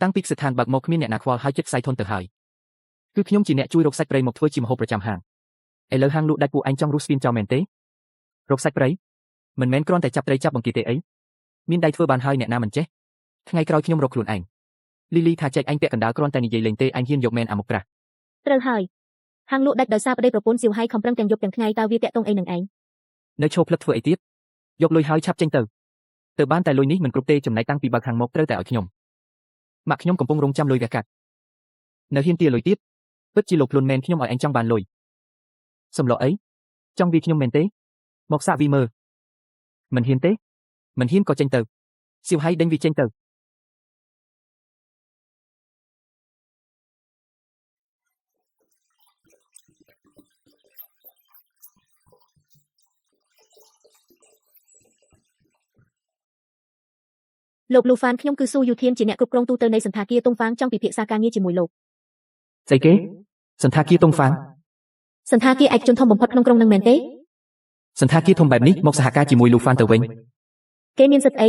តាំងពីស្ថានបើកមកគ្មានអ្នកណាខ្វល់ហើយចិត្តផ្សាយធនទៅហើយគឺខ្ញុំជាអ្នកជួយរកសាច់ព្រៃមកធ្វើជាម្ហូបប្រចាំហាងឥឡូវហាងលក់ដាច់ពួកអញចង់រស់ស្ពានចោលមែនទេរកសាច់ព្រៃមិនមែនគ្រាន់តែចាប់ត្រីចាប់បង្គាទេអីមានដៃធ្វើបានហើយអ្នកណាមិនចេះថ្ងៃក្រោយខ្ញុំរកខ្លួនឯងលីលីថាចែកអញពាក់កណ្ដាលគ្រាន់តែនិយាយលេងទេអញហ៊ានយកមែនអាមុខក្រាស់ត្រូវហើយហាងលក់ដាច់ដោយសារប្តីប្រពន្ធសៀវហៃខំប្រឹងទាំងយប់ទាំងថ្ងៃតើវាតាក់ទងអីនឹងឯងនៅឈប់ផ្លឹកធ្វើអីទៀតយកលុយហើយឆាប់ចេញទៅបានតែលុយនេះមិនគ្រប់ទេចំណែកតាំងពីបើកហាងមកត្រូវតែឲ្យខ្ញុំម៉ាក់ខ្ញុំកំពុងរងចាំលុយវះកាត់នៅហ៊ានទាលុយទៀតពិតជាលោកខ្លួនមែនខ្ញុំឲ្យអញចង់បានលុយសំឡោអីចង់វាខ្ញុំមែនទេមកសាកវាមើលមិនហ៊ានទេមិនហ៊ានក៏ចេញទៅសៀវហៃដេញវាចេញទៅលោកលូហ្វានខ្ញុំគឺស៊ូយូធានជាអ្នកគ្រប់គ្រងទូទៅនៃសន្តាគារតុងហ្វាងចង់ពិភាក្សាការងារជាមួយលោកស្អីគេសន្តាគារតុងហ្វាងសន្តាគារឯកជនធំបំផុតក្នុងក្រុងនឹងមែនទេសន្តាគារធំបែបនេះមកសហការជាមួយលូហ្វានទៅវិញគេមានសិទ្ធិអី